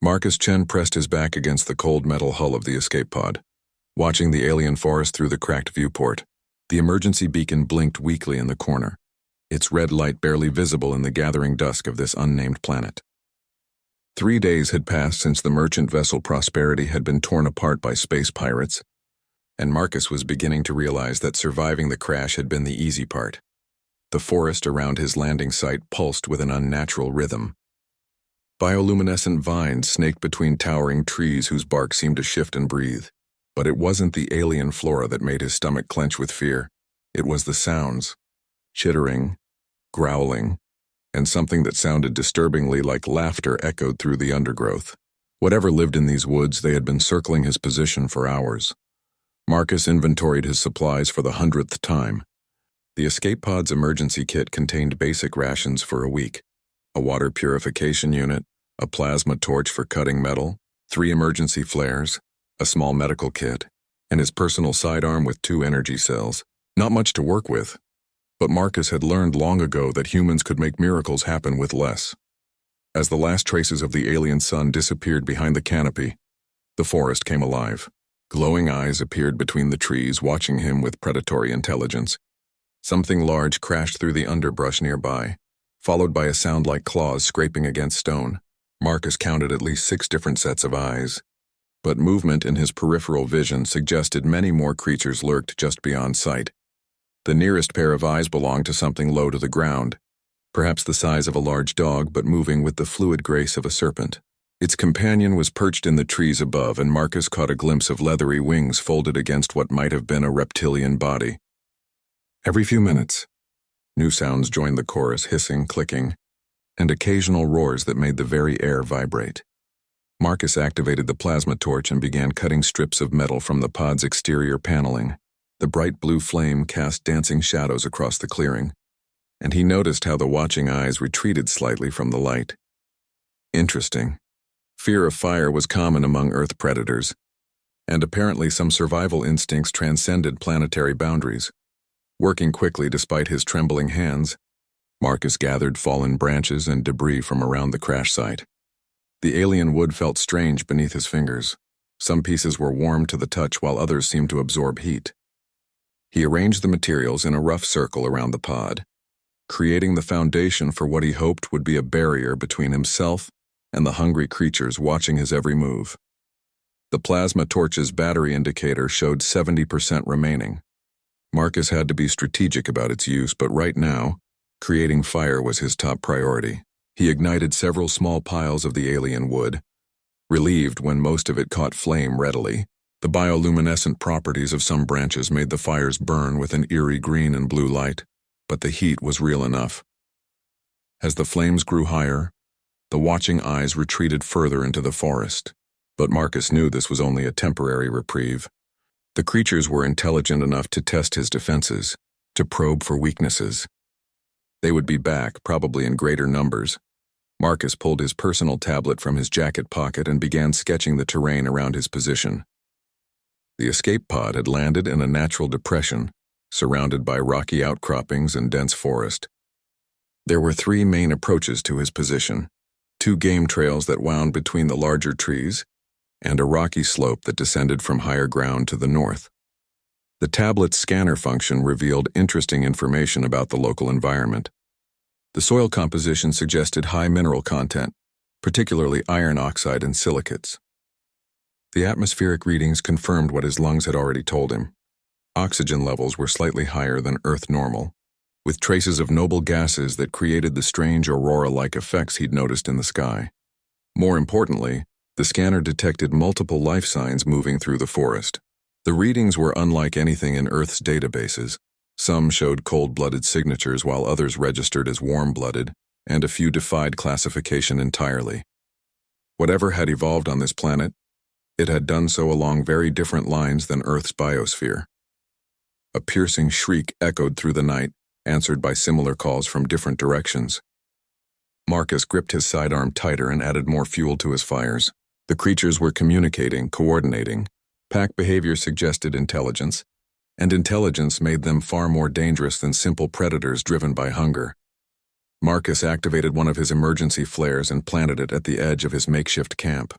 Marcus Chen pressed his back against the cold metal hull of the escape pod, watching the alien forest through the cracked viewport. The emergency beacon blinked weakly in the corner, its red light barely visible in the gathering dusk of this unnamed planet. 3 days had passed since the merchant vessel Prosperity had been torn apart by space pirates, and Marcus was beginning to realize that surviving the crash had been the easy part. The forest around his landing site pulsed with an unnatural rhythm. Bioluminescent vines snaked between towering trees whose bark seemed to shift and breathe. But it wasn't the alien flora that made his stomach clench with fear. It was the sounds. Chittering, growling, and something that sounded disturbingly like laughter echoed through the undergrowth. Whatever lived in these woods, they had been circling his position for hours. Marcus inventoried his supplies for the 100th time. The escape pod's emergency kit contained basic rations for a week: a water purification unit, a plasma torch for cutting metal, 3 emergency flares, a small medical kit, and his personal sidearm with 2 energy cells. Not much to work with, but Marcus had learned long ago that humans could make miracles happen with less. As the last traces of the alien sun disappeared behind the canopy, the forest came alive. Glowing eyes appeared between the trees, watching him with predatory intelligence. Something large crashed through the underbrush nearby, followed by a sound like claws scraping against stone. Marcus counted at least 6 different sets of eyes, but movement in his peripheral vision suggested many more creatures lurked just beyond sight. The nearest pair of eyes belonged to something low to the ground, perhaps the size of a large dog but moving with the fluid grace of a serpent. Its companion was perched in the trees above, and Marcus caught a glimpse of leathery wings folded against what might have been a reptilian body. Every few minutes, new sounds joined the chorus, hissing, clicking, and occasional roars that made the very air vibrate. Marcus activated the plasma torch and began cutting strips of metal from the pod's exterior paneling. The bright blue flame cast dancing shadows across the clearing, and he noticed how the watching eyes retreated slightly from the light. Interesting. Fear of fire was common among Earth predators, and apparently some survival instincts transcended planetary boundaries. Working quickly despite his trembling hands, Marcus gathered fallen branches and debris from around the crash site. The alien wood felt strange beneath his fingers. Some pieces were warm to the touch while others seemed to absorb heat. He arranged the materials in a rough circle around the pod, creating the foundation for what he hoped would be a barrier between himself and the hungry creatures watching his every move. The plasma torch's battery indicator showed 70% remaining. Marcus had to be strategic about its use, but right now, creating fire was his top priority. He ignited several small piles of the alien wood, relieved when most of it caught flame readily. The bioluminescent properties of some branches made the fires burn with an eerie green and blue light, but the heat was real enough. As the flames grew higher, the watching eyes retreated further into the forest, but Marcus knew this was only a temporary reprieve. The creatures were intelligent enough to test his defenses, to probe for weaknesses. They would be back, probably in greater numbers. Marcus pulled his personal tablet from his jacket pocket and began sketching the terrain around his position. The escape pod had landed in a natural depression, surrounded by rocky outcroppings and dense forest. There were 3 main approaches to his position: 2 game trails that wound between the larger trees, and a rocky slope that descended from higher ground to the north. The tablet's scanner function revealed interesting information about the local environment. The soil composition suggested high mineral content, particularly iron oxide and silicates. The atmospheric readings confirmed what his lungs had already told him. Oxygen levels were slightly higher than Earth normal, with traces of noble gases that created the strange aurora-like effects he'd noticed in the sky. More importantly, the scanner detected multiple life signs moving through the forest. The readings were unlike anything in Earth's databases. Some showed cold-blooded signatures while others registered as warm-blooded, and a few defied classification entirely. Whatever had evolved on this planet, it had done so along very different lines than Earth's biosphere. A piercing shriek echoed through the night, answered by similar calls from different directions. Marcus gripped his sidearm tighter and added more fuel to his fires. The creatures were communicating, coordinating. Pack behavior suggested intelligence, and intelligence made them far more dangerous than simple predators driven by hunger. Marcus activated one of his emergency flares and planted it at the edge of his makeshift camp.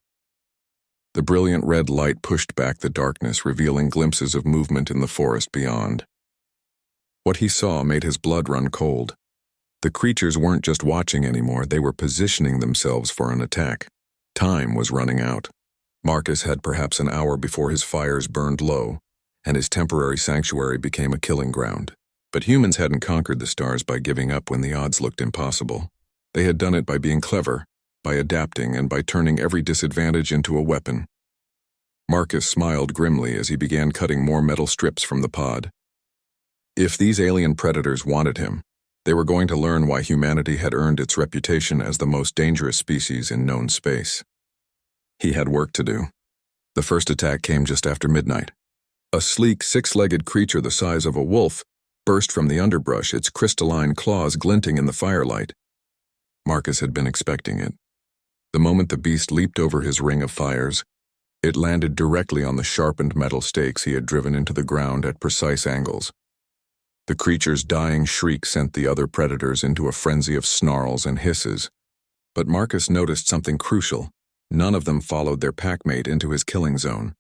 The brilliant red light pushed back the darkness, revealing glimpses of movement in the forest beyond. What he saw made his blood run cold. The creatures weren't just watching anymore, they were positioning themselves for an attack. Time was running out. Marcus had perhaps an hour before his fires burned low, and his temporary sanctuary became a killing ground. But humans hadn't conquered the stars by giving up when the odds looked impossible. They had done it by being clever, by adapting, and by turning every disadvantage into a weapon. Marcus smiled grimly as he began cutting more metal strips from the pod. If these alien predators wanted him, they were going to learn why humanity had earned its reputation as the most dangerous species in known space. He had work to do. The first attack came just after midnight. A sleek, six-legged creature the size of a wolf burst from the underbrush, its crystalline claws glinting in the firelight. Marcus had been expecting it. The moment the beast leaped over his ring of fires, it landed directly on the sharpened metal stakes he had driven into the ground at precise angles. The creature's dying shriek sent the other predators into a frenzy of snarls and hisses. But Marcus noticed something crucial. None of them followed their packmate into his killing zone.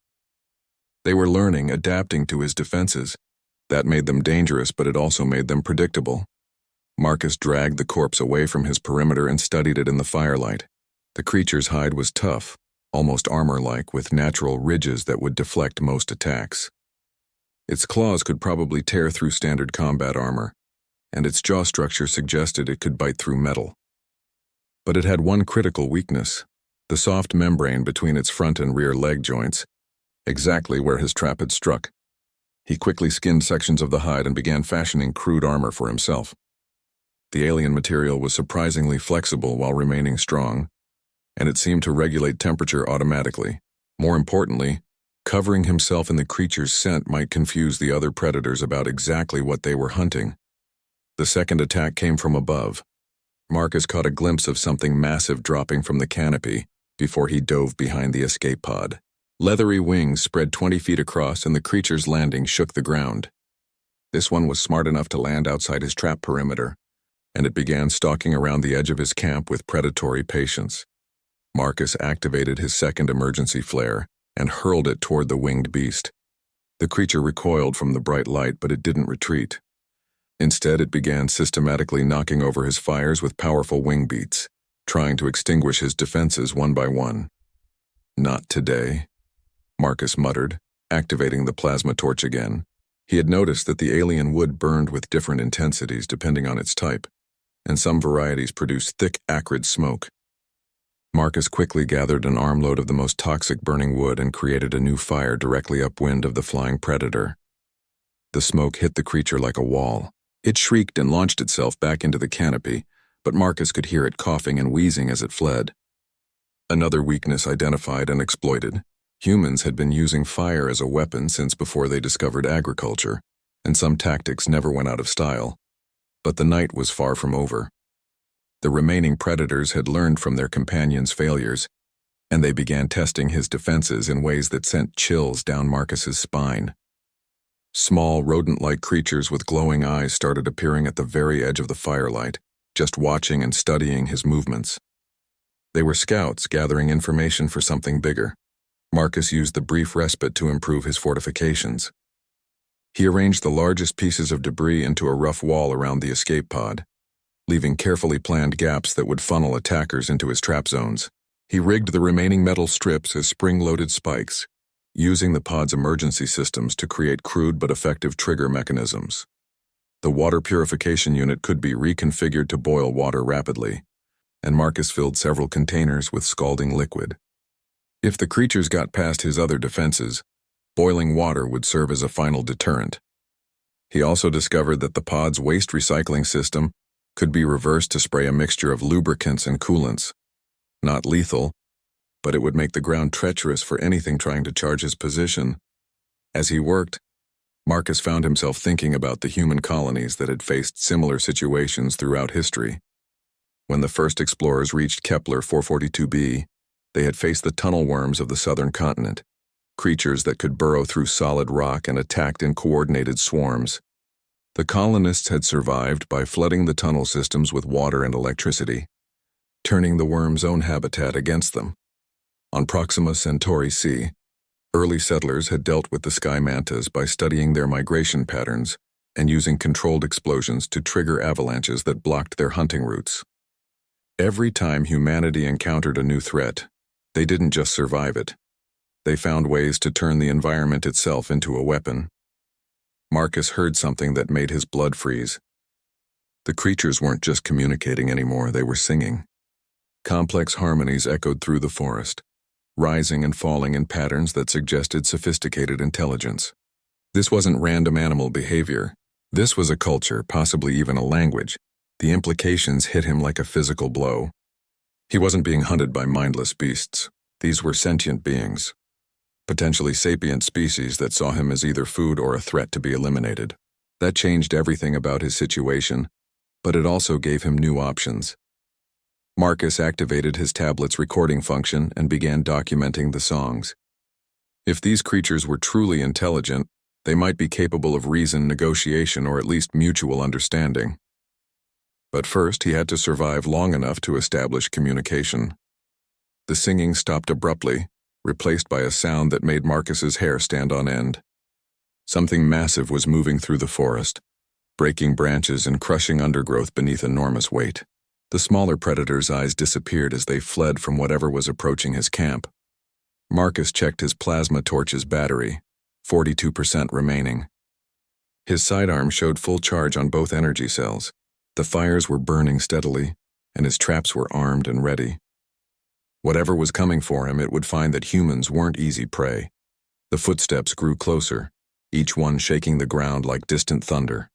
They were learning, adapting to his defenses. That made them dangerous, but it also made them predictable. Marcus dragged the corpse away from his perimeter and studied it in the firelight. The creature's hide was tough, almost armor-like, with natural ridges that would deflect most attacks. Its claws could probably tear through standard combat armor, and its jaw structure suggested it could bite through metal. But it had one critical weakness: the soft membrane between its front and rear leg joints, exactly where his trap had struck. He quickly skinned sections of the hide and began fashioning crude armor for himself. The alien material was surprisingly flexible while remaining strong, and it seemed to regulate temperature automatically. More importantly, covering himself in the creature's scent might confuse the other predators about exactly what they were hunting. The second attack came from above. Marcus caught a glimpse of something massive dropping from the canopy before he dove behind the escape pod. Leathery wings spread 20 feet across, and the creature's landing shook the ground. This one was smart enough to land outside his trap perimeter, and it began stalking around the edge of his camp with predatory patience. Marcus activated his second emergency flare and hurled it toward the winged beast. The creature recoiled from the bright light, but it didn't retreat. Instead, it began systematically knocking over his fires with powerful wing beats, trying to extinguish his defenses one by one. "Not today," Marcus muttered, activating the plasma torch again. He had noticed that the alien wood burned with different intensities depending on its type, and some varieties produced thick, acrid smoke. Marcus quickly gathered an armload of the most toxic burning wood and created a new fire directly upwind of the flying predator. The smoke hit the creature like a wall. It shrieked and launched itself back into the canopy, but Marcus could hear it coughing and wheezing as it fled. Another weakness identified and exploited. Humans had been using fire as a weapon since before they discovered agriculture, and some tactics never went out of style. But the night was far from over. The remaining predators had learned from their companions' failures, and they began testing his defenses in ways that sent chills down Marcus's spine. Small, rodent-like creatures with glowing eyes started appearing at the very edge of the firelight, just watching and studying his movements. They were scouts gathering information for something bigger. Marcus used the brief respite to improve his fortifications. He arranged the largest pieces of debris into a rough wall around the escape pod, leaving carefully planned gaps that would funnel attackers into his trap zones. He rigged the remaining metal strips as spring-loaded spikes, using the pod's emergency systems to create crude but effective trigger mechanisms. The water purification unit could be reconfigured to boil water rapidly, and Marcus filled several containers with scalding liquid. If the creatures got past his other defenses, boiling water would serve as a final deterrent. He also discovered that the pod's waste recycling system could be reversed to spray a mixture of lubricants and coolants. Not lethal, but it would make the ground treacherous for anything trying to charge his position. As he worked, Marcus found himself thinking about the human colonies that had faced similar situations throughout history. When the first explorers reached Kepler 442b, they had faced the tunnel worms of the southern continent, creatures that could burrow through solid rock and attacked in coordinated swarms. The colonists had survived by flooding the tunnel systems with water and electricity, turning the worms' own habitat against them. On Proxima Centauri C, early settlers had dealt with the sky mantas by studying their migration patterns and using controlled explosions to trigger avalanches that blocked their hunting routes. Every time humanity encountered a new threat, they didn't just survive it. They found ways to turn the environment itself into a weapon. Marcus heard something that made his blood freeze. The creatures weren't just communicating anymore, they were singing. Complex harmonies echoed through the forest, rising and falling in patterns that suggested sophisticated intelligence. This wasn't random animal behavior. This was a culture, possibly even a language. The implications hit him like a physical blow. He wasn't being hunted by mindless beasts. These were sentient beings, potentially sapient species that saw him as either food or a threat to be eliminated. That changed everything about his situation, but it also gave him new options. Marcus activated his tablet's recording function and began documenting the songs. If these creatures were truly intelligent, they might be capable of reason, negotiation, or at least mutual understanding. But first, he had to survive long enough to establish communication. The singing stopped abruptly, replaced by a sound that made Marcus's hair stand on end. Something massive was moving through the forest, breaking branches and crushing undergrowth beneath enormous weight. The smaller predator's eyes disappeared as they fled from whatever was approaching his camp. Marcus checked his plasma torch's battery, 42% remaining. His sidearm showed full charge on both energy cells. The fires were burning steadily, and his traps were armed and ready. Whatever was coming for him, it would find that humans weren't easy prey. The footsteps grew closer, each one shaking the ground like distant thunder.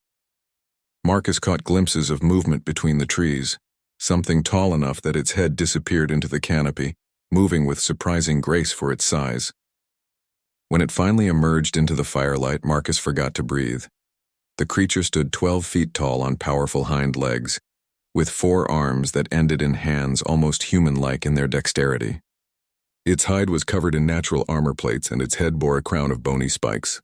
Marcus caught glimpses of movement between the trees, something tall enough that its head disappeared into the canopy, moving with surprising grace for its size. When it finally emerged into the firelight, Marcus forgot to breathe. The creature stood 12 feet tall on powerful hind legs, with 4 arms that ended in hands almost human-like in their dexterity. Its hide was covered in natural armor plates and its head bore a crown of bony spikes.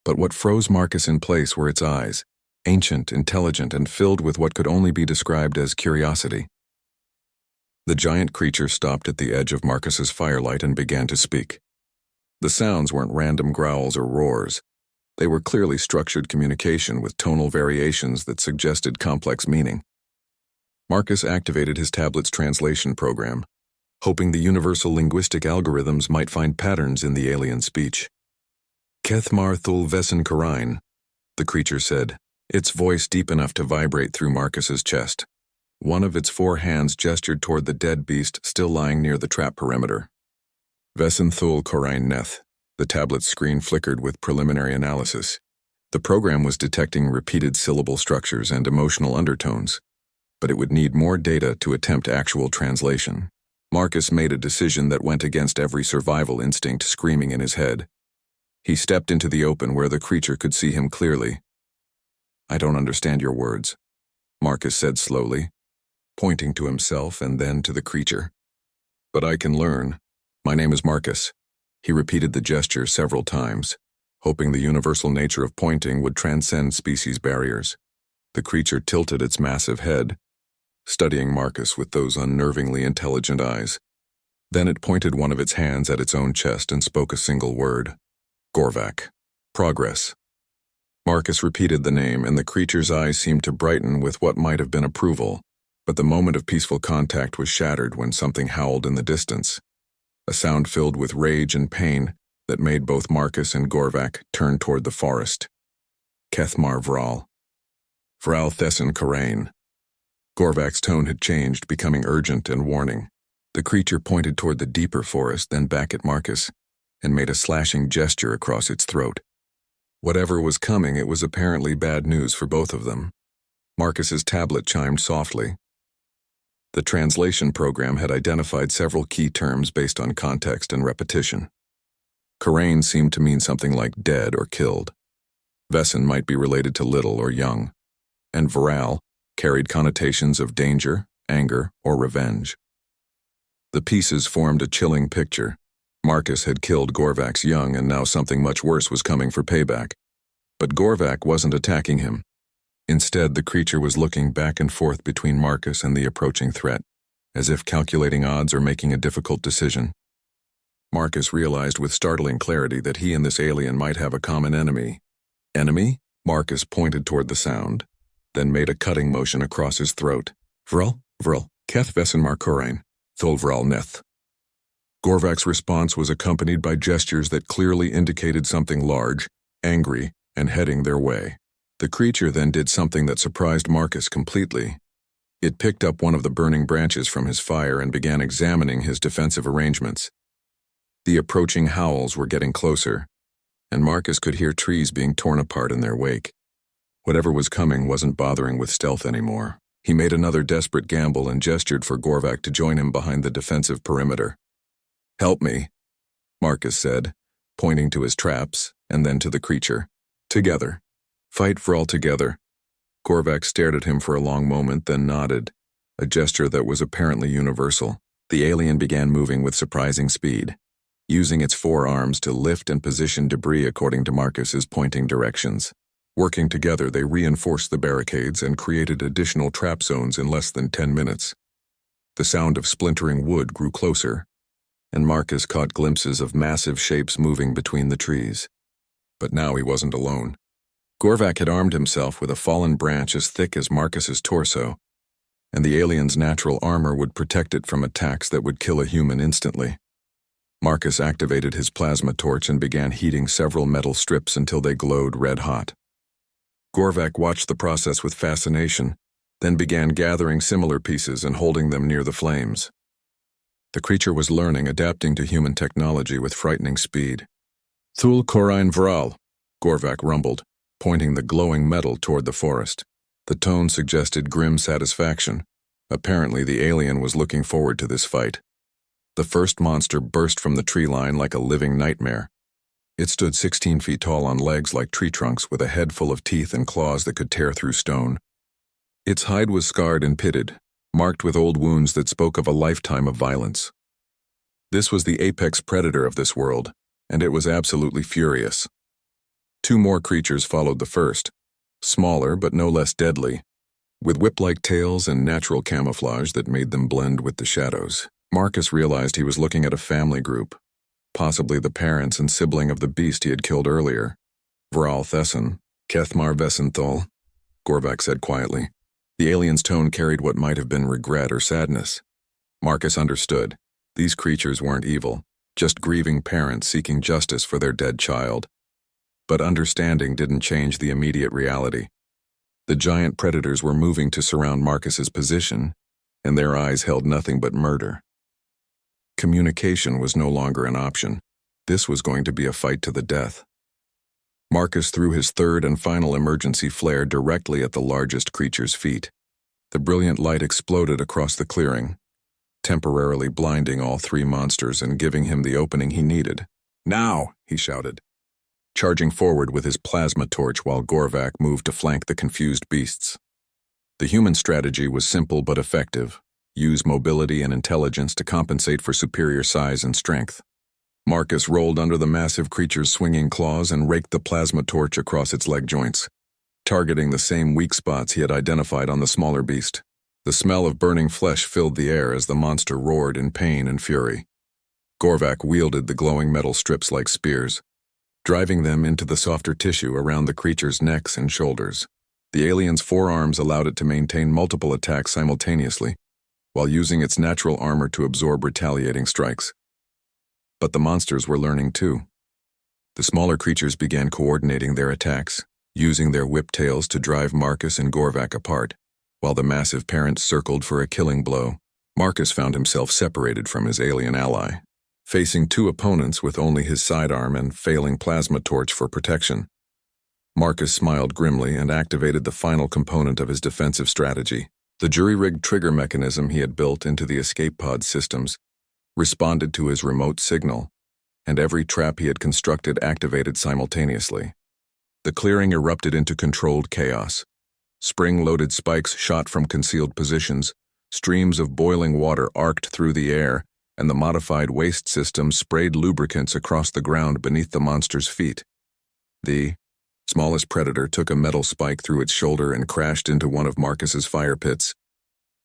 But what froze Marcus in place were its eyes, ancient, intelligent, and filled with what could only be described as curiosity. The giant creature stopped at the edge of Marcus's firelight and began to speak. The sounds weren't random growls or roars. They were clearly structured communication with tonal variations that suggested complex meaning. Marcus activated his tablet's translation program, hoping the universal linguistic algorithms might find patterns in the alien speech. Kethmar Thul Vesen Karain, the creature said, its voice deep enough to vibrate through Marcus's chest. One of its 4 hands gestured toward the dead beast still lying near the trap perimeter. Vesen Thul Karain Neth. The tablet's screen flickered with preliminary analysis. The program was detecting repeated syllable structures and emotional undertones, but it would need more data to attempt actual translation. Marcus made a decision that went against every survival instinct screaming in his head. He stepped into the open where the creature could see him clearly. "I don't understand your words," Marcus said slowly, pointing to himself and then to the creature. "But I can learn. My name is Marcus." He repeated the gesture several times, hoping the universal nature of pointing would transcend species barriers. The creature tilted its massive head, studying Marcus with those unnervingly intelligent eyes. Then it pointed one of its hands at its own chest and spoke a single word. Gorvak. Progress. Marcus repeated the name, and the creature's eyes seemed to brighten with what might have been approval, but the moment of peaceful contact was shattered when something howled in the distance. A sound filled with rage and pain that made both Marcus and Gorvak turn toward the forest. Kethmar Vral. Vral Thesen Karain. Gorvak's tone had changed, becoming urgent and warning. The creature pointed toward the deeper forest, then back at Marcus, and made a slashing gesture across its throat. Whatever was coming, it was apparently bad news for both of them. Marcus's tablet chimed softly. The translation program had identified several key terms based on context and repetition. Karain seemed to mean something like dead or killed. Vesen might be related to little or young, and Viral carried connotations of danger, anger, or revenge. The pieces formed a chilling picture. Marcus had killed Gorvak's young, and now something much worse was coming for payback. But Gorvak wasn't attacking him. Instead, the creature was looking back and forth between Marcus and the approaching threat, as if calculating odds or making a difficult decision. Marcus realized with startling clarity that he and this alien might have a common enemy. Enemy? Marcus pointed toward the sound, then made a cutting motion across his throat. Vril, Keth Vessen Markorain, Thol Vral Neth. Gorvak's response was accompanied by gestures that clearly indicated something large, angry, and heading their way. The creature then did something that surprised Marcus completely. It picked up one of the burning branches from his fire and began examining his defensive arrangements. The approaching howls were getting closer, and Marcus could hear trees being torn apart in their wake. Whatever was coming wasn't bothering with stealth anymore. He made another desperate gamble and gestured for Gorvak to join him behind the defensive perimeter. "Help me," Marcus said, pointing to his traps and then to the creature. "Together. Fight for all together." Gorvak stared at him for a long moment, then nodded, a gesture that was apparently universal. The alien began moving with surprising speed, using its forearms to lift and position debris according to Marcus's pointing directions. Working together, they reinforced the barricades and created additional trap zones in less than 10 minutes. The sound of splintering wood grew closer, and Marcus caught glimpses of massive shapes moving between the trees. But now he wasn't alone. Gorvak had armed himself with a fallen branch as thick as Marcus's torso, and the alien's natural armor would protect it from attacks that would kill a human instantly. Marcus activated his plasma torch and began heating several metal strips until they glowed red-hot. Gorvak watched the process with fascination, then began gathering similar pieces and holding them near the flames. The creature was learning, adapting to human technology with frightening speed. "Thul Korain Vral," Gorvak rumbled, pointing the glowing metal toward the forest. The tone suggested grim satisfaction. Apparently, the alien was looking forward to this fight. The first monster burst from the tree line like a living nightmare. It stood 16 feet tall on legs like tree trunks with a head full of teeth and claws that could tear through stone. Its hide was scarred and pitted, marked with old wounds that spoke of a lifetime of violence. This was the apex predator of this world, and it was absolutely furious. Two more creatures followed the first, smaller but no less deadly, with whip-like tails and natural camouflage that made them blend with the shadows. Marcus realized he was looking at a family group, possibly the parents and sibling of the beast he had killed earlier. "Vral Thesson, Kethmar Vessenthal," Gorvak said quietly. The alien's tone carried what might have been regret or sadness. Marcus understood. These creatures weren't evil, just grieving parents seeking justice for their dead child. But understanding didn't change the immediate reality. The giant predators were moving to surround Marcus's position, and their eyes held nothing but murder. Communication was no longer an option. This was going to be a fight to the death. Marcus threw his third and final emergency flare directly at the largest creature's feet. The brilliant light exploded across the clearing, temporarily blinding all three monsters and giving him the opening he needed. "Now!" he shouted, charging forward with his plasma torch while Gorvak moved to flank the confused beasts. The human strategy was simple but effective. Use mobility and intelligence to compensate for superior size and strength. Marcus rolled under the massive creature's swinging claws and raked the plasma torch across its leg joints, targeting the same weak spots he had identified on the smaller beast. The smell of burning flesh filled the air as the monster roared in pain and fury. Gorvak wielded the glowing metal strips like spears, driving them into the softer tissue around the creature's necks and shoulders. The alien's forearms allowed it to maintain multiple attacks simultaneously, while using its natural armor to absorb retaliating strikes. But the monsters were learning too. The smaller creatures began coordinating their attacks, using their whip tails to drive Marcus and Gorvak apart, while the massive parents circled for a killing blow. Marcus found himself separated from his alien ally, facing two opponents with only his sidearm and failing plasma torch for protection. Marcus smiled grimly and activated the final component of his defensive strategy. The jury-rigged trigger mechanism he had built into the escape pod systems responded to his remote signal, and every trap he had constructed activated simultaneously. The clearing erupted into controlled chaos. Spring-loaded spikes shot from concealed positions, streams of boiling water arced through the air, and the modified waste system sprayed lubricants across the ground beneath the monster's feet. The Smallest predator took a metal spike through its shoulder and crashed into one of Marcus's fire pits,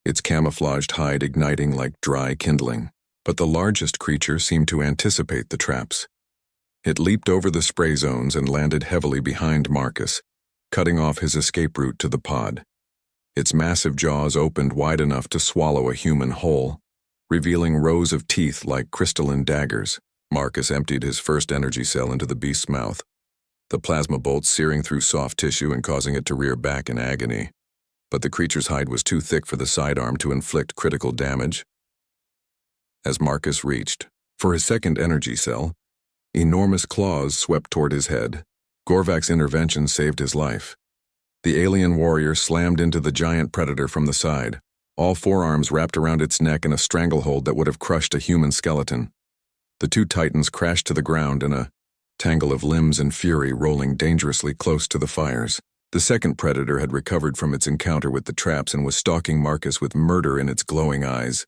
its camouflaged hide igniting like dry kindling. But the largest creature seemed to anticipate the traps. It leaped over the spray zones and landed heavily behind Marcus, cutting off his escape route to the pod. Its massive jaws opened wide enough to swallow a human whole, revealing rows of teeth like crystalline daggers. Marcus emptied his first energy cell into the beast's mouth, the plasma bolt searing through soft tissue and causing it to rear back in agony. But the creature's hide was too thick for the sidearm to inflict critical damage. As Marcus reached for his second energy cell, enormous claws swept toward his head. Gorvak's intervention saved his life. The alien warrior slammed into the giant predator from the side, all forearms wrapped around its neck in a stranglehold that would have crushed a human skeleton. The two titans crashed to the ground in a tangle of limbs and fury, rolling dangerously close to the fires. The second predator had recovered from its encounter with the traps and was stalking Marcus with murder in its glowing eyes.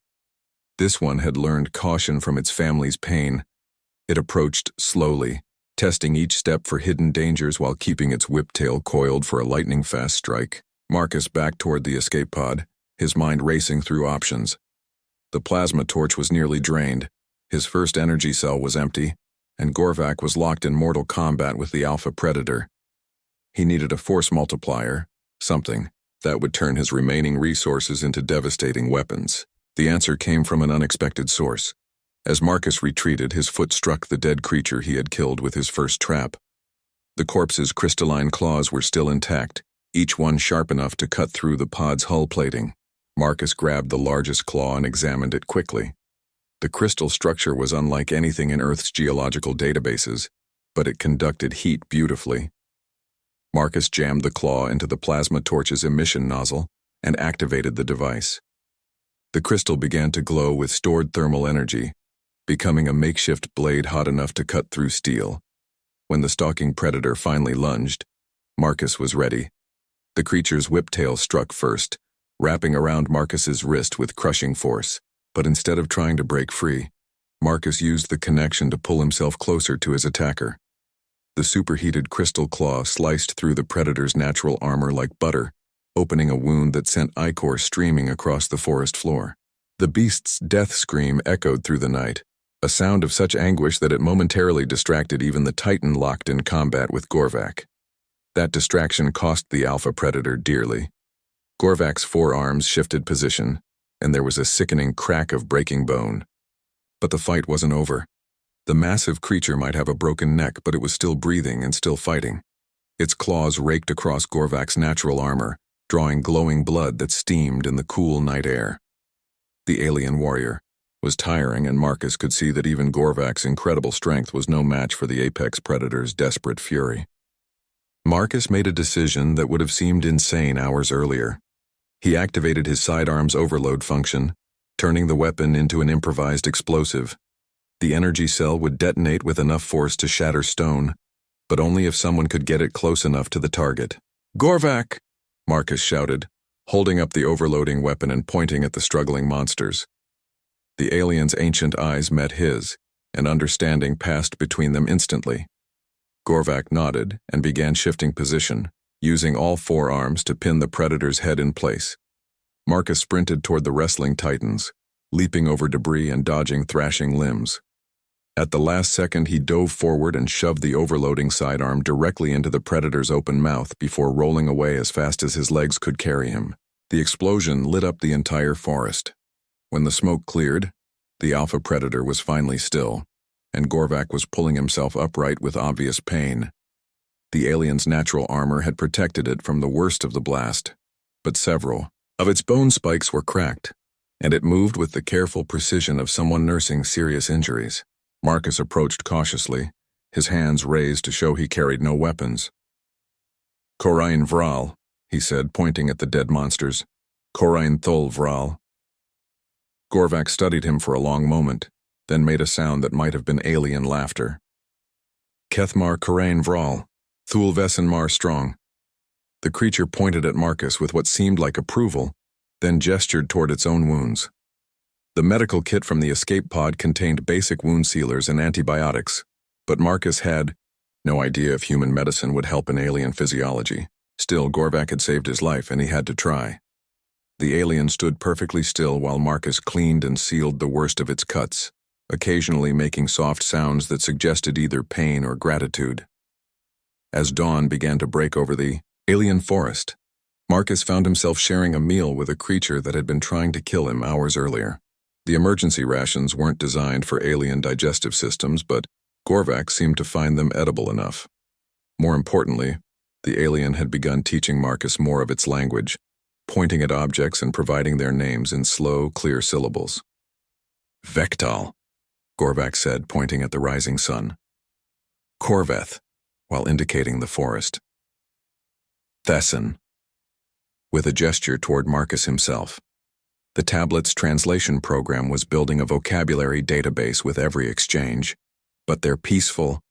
This one had learned caution from its family's pain. It approached slowly, testing each step for hidden dangers while keeping its whiptail coiled for a lightning-fast strike. Marcus backed toward the escape pod, his mind racing through options. The plasma torch was nearly drained, his first energy cell was empty, and Gorvak was locked in mortal combat with the alpha predator. He needed a force multiplier, something that would turn his remaining resources into devastating weapons. The answer came from an unexpected source. As Marcus retreated, his foot struck the dead creature he had killed with his first trap. The corpse's crystalline claws were still intact, each one sharp enough to cut through the pod's hull plating. Marcus grabbed the largest claw and examined it quickly. The crystal structure was unlike anything in Earth's geological databases, but it conducted heat beautifully. Marcus jammed the claw into the plasma torch's emission nozzle and activated the device. The crystal began to glow with stored thermal energy, becoming a makeshift blade hot enough to cut through steel. When the stalking predator finally lunged, Marcus was ready. The creature's whiptail struck first, wrapping around Marcus's wrist with crushing force. But instead of trying to break free, Marcus used the connection to pull himself closer to his attacker. The superheated crystal claw sliced through the predator's natural armor like butter, opening a wound that sent ichor streaming across the forest floor. The beast's death scream echoed through the night, a sound of such anguish that it momentarily distracted even the titan locked in combat with Gorvak. That distraction cost the alpha predator dearly. Gorvak's forearms shifted position, and there was a sickening crack of breaking bone. But the fight wasn't over. The massive creature might have a broken neck, but it was still breathing and still fighting. Its claws raked across Gorvak's natural armor, drawing glowing blood that steamed in the cool night air. The alien warrior was tiring, and Marcus could see that even Gorvak's incredible strength was no match for the apex predator's desperate fury. Marcus made a decision that would have seemed insane hours earlier. He activated his sidearm's overload function, turning the weapon into an improvised explosive. The energy cell would detonate with enough force to shatter stone, but only if someone could get it close enough to the target. "Gorvak!" Marcus shouted, holding up the overloading weapon and pointing at the struggling monsters. The alien's ancient eyes met his, and understanding passed between them instantly. Gorvak nodded and began shifting position, using all four arms to pin the predator's head in place. Marcus sprinted toward the wrestling titans, leaping over debris and dodging thrashing limbs. At the last second, he dove forward and shoved the overloading sidearm directly into the predator's open mouth before rolling away as fast as his legs could carry him. The explosion lit up the entire forest. When the smoke cleared, the alpha predator was finally still, and Gorvak was pulling himself upright with obvious pain. The alien's natural armor had protected it from the worst of the blast, but several of its bone spikes were cracked, and it moved with the careful precision of someone nursing serious injuries. Marcus approached cautiously, his hands raised to show he carried no weapons. "Korain Vral," he said, pointing at the dead monsters. "Korain Thol Vral." Gorvak studied him for a long moment, then made a sound that might have been alien laughter. "Kethmar Korain Vral. Thul Vesenmar Strong." The creature pointed at Marcus with what seemed like approval, then gestured toward its own wounds. The medical kit from the escape pod contained basic wound sealers and antibiotics, but Marcus had No idea if human medicine would help in alien physiology. Still, Gorvac had saved his life and he had to try. The alien stood perfectly still while Marcus cleaned and sealed the worst of its cuts, occasionally making soft sounds that suggested either pain or gratitude. As dawn began to break over the alien forest, Marcus found himself sharing a meal with a creature that had been trying to kill him hours earlier. The emergency rations weren't designed for alien digestive systems, but Gorvac seemed to find them edible enough. More importantly, the alien had begun teaching Marcus more of its language, pointing at objects and providing their names in slow, clear syllables. Vektal, Gorvac said, pointing at the rising sun. Korveth, while indicating the forest. Thesson, with a gesture toward Marcus himself. The tablet's translation program was building a vocabulary database with every exchange, but their peaceful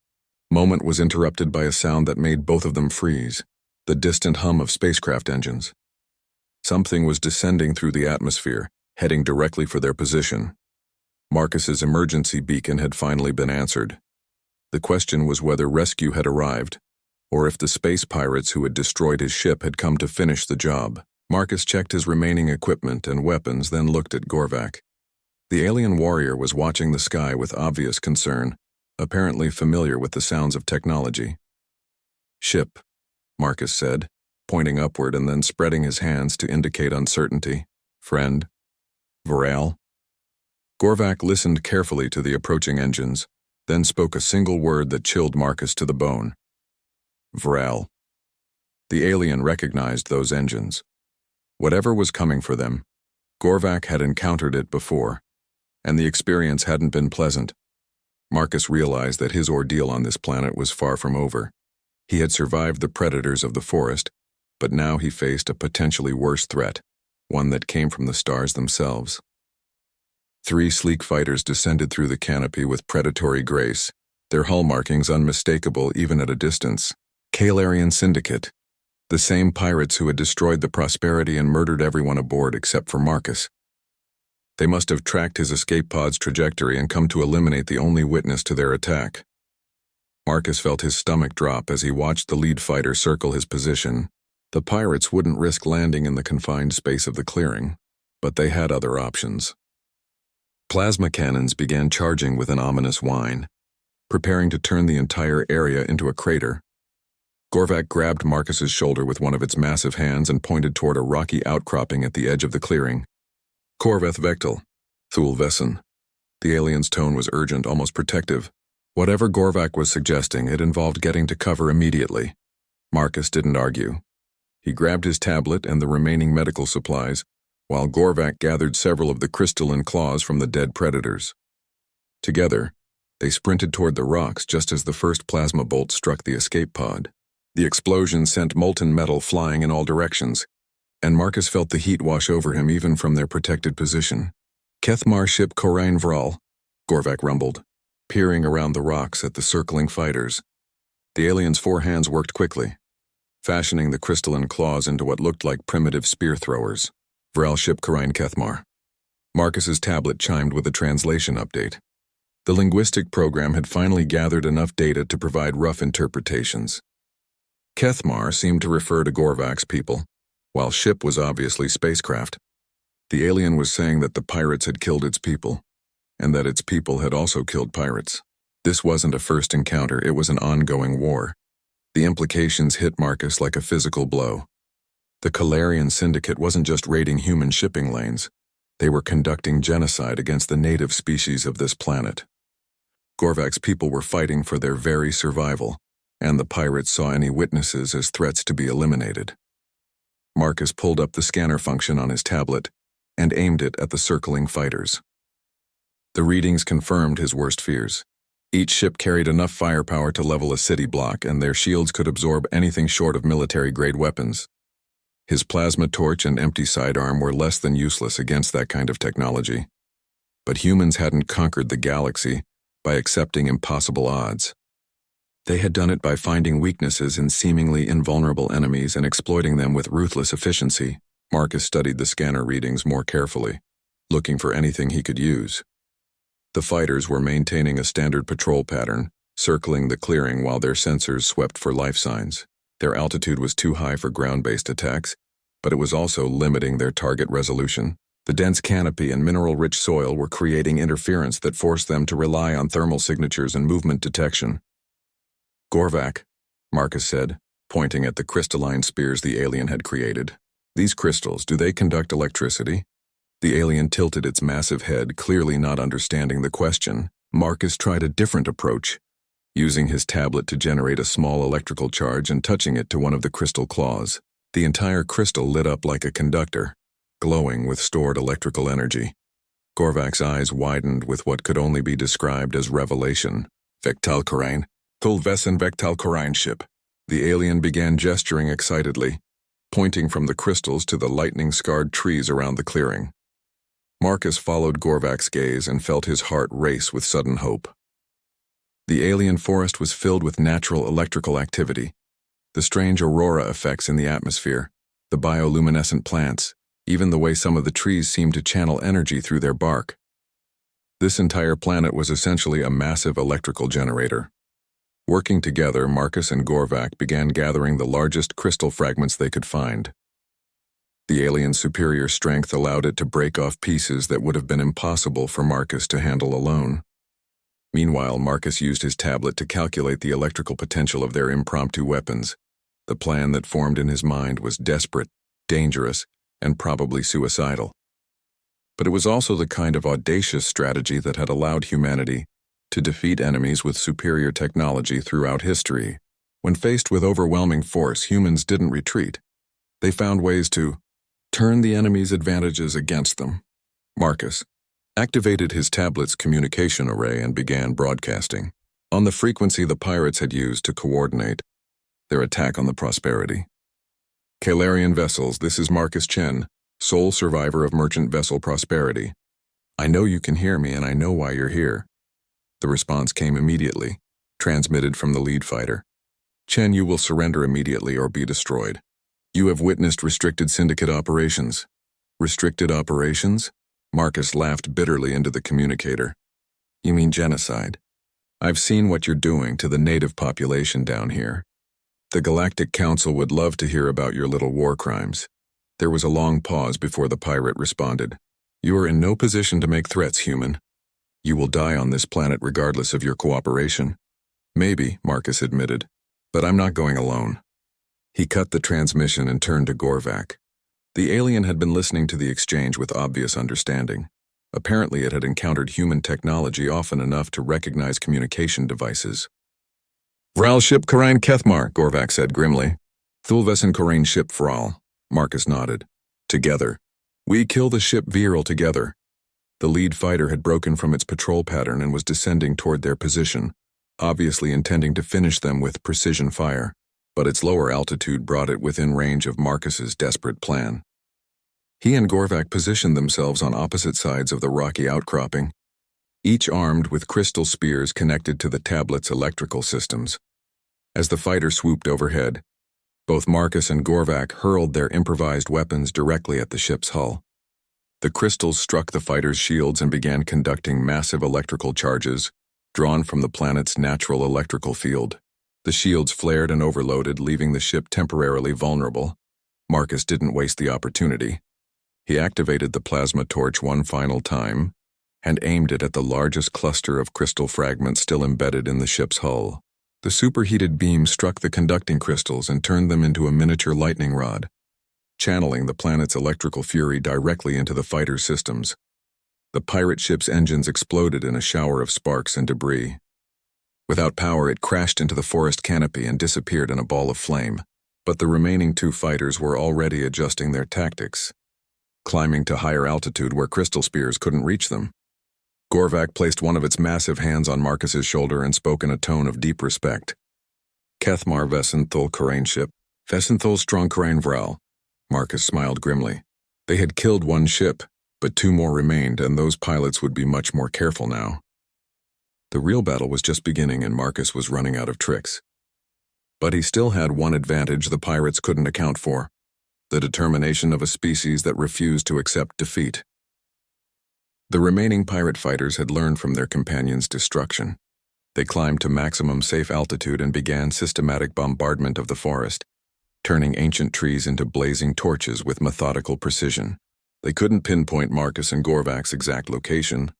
moment was interrupted by a sound that made both of them freeze, the distant hum of spacecraft engines. Something was descending through the atmosphere, heading directly for their position. Marcus's emergency beacon had finally been answered. The question was whether rescue had arrived, or if the space pirates who had destroyed his ship had come to finish the job. Marcus checked his remaining equipment and weapons, then looked at Gorvac. The alien warrior was watching the sky with obvious concern, apparently familiar with the sounds of technology. Ship, Marcus said, pointing upward and then spreading his hands to indicate uncertainty. Friend. Viral. Gorvac listened carefully to the approaching engines, then spoke a single word that chilled Marcus to the bone. Viral. The alien recognized those engines. Whatever was coming for them, Gorvac had encountered it before, and the experience hadn't been pleasant. Marcus realized that his ordeal on this planet was far from over. He had survived the predators of the forest, but now he faced a potentially worse threat, one that came from the stars themselves. 3 sleek fighters descended through the canopy with predatory grace, their hull markings unmistakable even at a distance. Kalarian Syndicate, the same pirates who had destroyed the Prosperity and murdered everyone aboard except for Marcus. They must have tracked his escape pod's trajectory and come to eliminate the only witness to their attack. Marcus felt his stomach drop as he watched the lead fighter circle his position. The pirates wouldn't risk landing in the confined space of the clearing, but they had other options. Plasma cannons began charging with an ominous whine, preparing to turn the entire area into a crater. Gorvac grabbed Marcus's shoulder with one of its massive hands and pointed toward a rocky outcropping at the edge of the clearing. Korveth Vektal, Thul Vesson. The alien's tone was urgent, almost protective. Whatever Gorvac was suggesting, it involved getting to cover immediately. Marcus didn't argue. He grabbed his tablet and the remaining medical supplies, while Gorvac gathered several of the crystalline claws from the dead predators. Together, they sprinted toward the rocks just as the first plasma bolt struck the escape pod. The explosion sent molten metal flying in all directions, and Marcus felt the heat wash over him even from their protected position. Kethmar ship Korain Vral, Gorvac rumbled, peering around the rocks at the circling fighters. The alien's 4 hands worked quickly, fashioning the crystalline claws into what looked like primitive spear throwers. Vral ship Korain Kethmar. Marcus's tablet chimed with a translation update. The linguistic program had finally gathered enough data to provide rough interpretations. Kethmar seemed to refer to Gorvac's people, while ship was obviously spacecraft. The alien was saying that the pirates had killed its people, and that its people had also killed pirates. This wasn't a first encounter, it was an ongoing war. The implications hit Marcus like a physical blow. The Kalarian Syndicate wasn't just raiding human shipping lanes, they were conducting genocide against the native species of this planet. Gorvac's people were fighting for their very survival, and the pirates saw any witnesses as threats to be eliminated. Marcus pulled up the scanner function on his tablet and aimed it at the circling fighters. The readings confirmed his worst fears. Each ship carried enough firepower to level a city block, and their shields could absorb anything short of military-grade weapons. His plasma torch and empty sidearm were less than useless against that kind of technology. But humans hadn't conquered the galaxy by accepting impossible odds. They had done it by finding weaknesses in seemingly invulnerable enemies and exploiting them with ruthless efficiency. Marcus studied the scanner readings more carefully, looking for anything he could use. The fighters were maintaining a standard patrol pattern, circling the clearing while their sensors swept for life signs. Their altitude was too high for ground-based attacks, but it was also limiting their target resolution. The dense canopy and mineral-rich soil were creating interference that forced them to rely on thermal signatures and movement detection. "Gorvak," Marcus said, pointing at the crystalline spears the alien had created. "These crystals, do they conduct electricity?" The alien tilted its massive head, clearly not understanding the question. Marcus tried a different approach, using his tablet to generate a small electrical charge and touching it to one of the crystal claws. The entire crystal lit up like a conductor, glowing with stored electrical energy. Gorvak's eyes widened with what could only be described as revelation. "Vektalkarain, Tulvesen Vektalkarain ship." The alien began gesturing excitedly, pointing from the crystals to the lightning-scarred trees around the clearing. Marcus followed Gorvak's gaze and felt his heart race with sudden hope. The alien forest was filled with natural electrical activity. The strange aurora effects in the atmosphere, the bioluminescent plants, even the way some of the trees seemed to channel energy through their bark. This entire planet was essentially a massive electrical generator. Working together, Marcus and Gorvak began gathering the largest crystal fragments they could find. The alien's superior strength allowed it to break off pieces that would have been impossible for Marcus to handle alone. Meanwhile, Marcus used his tablet to calculate the electrical potential of their impromptu weapons. The plan that formed in his mind was desperate, dangerous, and probably suicidal. But it was also the kind of audacious strategy that had allowed humanity to defeat enemies with superior technology throughout history. When faced with overwhelming force, humans didn't retreat. They found ways to turn the enemy's advantages against them. Marcus activated his tablet's communication array and began broadcasting on the frequency the pirates had used to coordinate their attack on the Prosperity. "Kalarian vessels, this is Marcus Chen, sole survivor of merchant vessel Prosperity. I know you can hear me and I know why you're here." The response came immediately, transmitted from the lead fighter. "Chen, you will surrender immediately or be destroyed. You have witnessed restricted syndicate operations." "Restricted operations?" Marcus laughed bitterly into the communicator. "You mean genocide? I've seen what you're doing to the native population down here. The Galactic Council would love to hear about your little war crimes." There was a long pause before the pirate responded. "You are in no position to make threats, human. You will die on this planet regardless of your cooperation." "Maybe," Marcus admitted, "but I'm not going alone." He cut the transmission and turned to Gorvak. The alien had been listening to the exchange with obvious understanding. Apparently it had encountered human technology often enough to recognize communication devices. "Vral ship Karain Kethmar," Gorvak said grimly. "Thulvesen Karain ship Vral." Marcus nodded. "Together. We kill the ship Viral together." The lead fighter had broken from its patrol pattern and was descending toward their position, obviously intending to finish them with precision fire, but its lower altitude brought it within range of Marcus's desperate plan. He and Gorvak positioned themselves on opposite sides of the rocky outcropping, each armed with crystal spears connected to the tablet's electrical systems. As the fighter swooped overhead, both Marcus and Gorvak hurled their improvised weapons directly at the ship's hull. The crystals struck the fighter's shields and began conducting massive electrical charges, drawn from the planet's natural electrical field. The shields flared and overloaded, leaving the ship temporarily vulnerable. Marcus didn't waste the opportunity. He activated the plasma torch one final time and aimed it at the largest cluster of crystal fragments still embedded in the ship's hull. The superheated beam struck the conducting crystals and turned them into a miniature lightning rod, channeling the planet's electrical fury directly into the fighter's systems. The pirate ship's engines exploded in a shower of sparks and debris. Without power, it crashed into the forest canopy and disappeared in a ball of flame. But the remaining two fighters were already adjusting their tactics, climbing to higher altitude where crystal spears couldn't reach them. Gorvak placed one of its massive hands on Marcus's shoulder and spoke in a tone of deep respect. "Kethmar Vesenthul Karain ship, Vesenthul Strong Karain Vral." Marcus smiled grimly. They had killed one ship, but two more remained, and those pilots would be much more careful now. The real battle was just beginning and Marcus was running out of tricks. But he still had one advantage the pirates couldn't account for: the determination of a species that refused to accept defeat. The remaining pirate fighters had learned from their companions' destruction. They climbed to maximum safe altitude and began systematic bombardment of the forest, turning ancient trees into blazing torches with methodical precision. They couldn't pinpoint Marcus and Gorvak's exact location,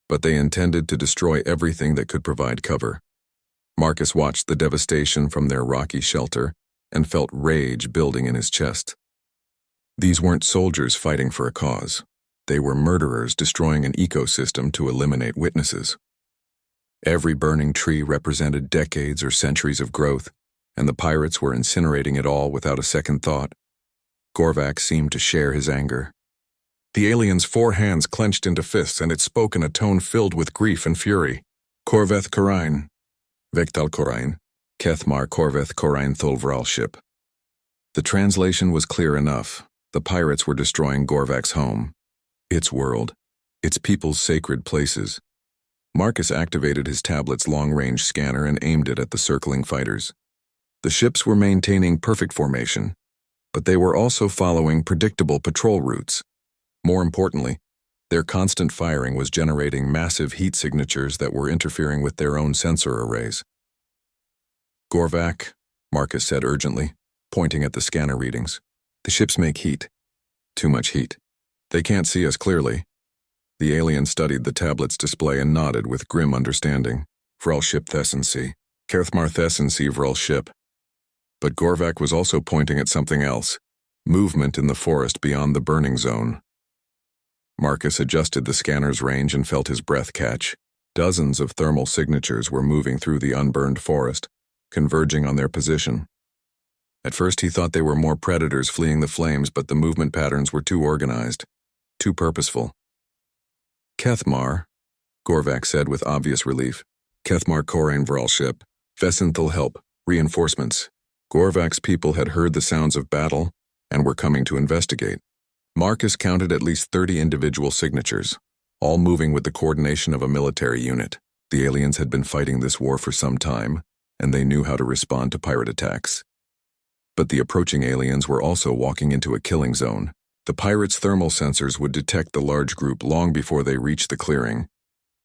but they intended to destroy everything that could provide cover. Marcus watched the devastation from their rocky shelter and felt rage building in his chest. These weren't soldiers fighting for a cause. They were murderers destroying an ecosystem to eliminate witnesses. Every burning tree represented decades or centuries of growth, and the pirates were incinerating it all without a second thought. Gorvak seemed to share his anger. The alien's 4 hands clenched into fists, and it spoke in a tone filled with grief and fury. Korveth Korain, Vektal Korain, Kethmar Korveth Korain Thulvral ship. The translation was clear enough. The pirates were destroying Gorvak's home, its world, its people's sacred places. Marcus activated his tablet's long-range scanner and aimed it at the circling fighters. The ships were maintaining perfect formation, but they were also following predictable patrol routes. More importantly, their constant firing was generating massive heat signatures that were interfering with their own sensor arrays. "Gorvak," Marcus said urgently, pointing at the scanner readings. "The ships make heat. Too much heat. They can't see us clearly." The alien studied the tablet's display and nodded with grim understanding. "Vrel ship Thessency. Kerthmar Thessency Vrel ship." But Gorvak was also pointing at something else. Movement in the forest beyond the burning zone. Marcus adjusted the scanner's range and felt his breath catch. Dozens of thermal signatures were moving through the unburned forest, converging on their position. At first he thought they were more predators fleeing the flames, but the movement patterns were too organized, too purposeful. "Kethmar," Gorvak said with obvious relief. "Kethmar Korain Vrel ship. Vesenthal help. Reinforcements." Gorvak's people had heard the sounds of battle and were coming to investigate. Marcus counted at least 30 individual signatures, all moving with the coordination of a military unit. The aliens had been fighting this war for some time, and they knew how to respond to pirate attacks. But the approaching aliens were also walking into a killing zone. The pirates' thermal sensors would detect the large group long before they reached the clearing,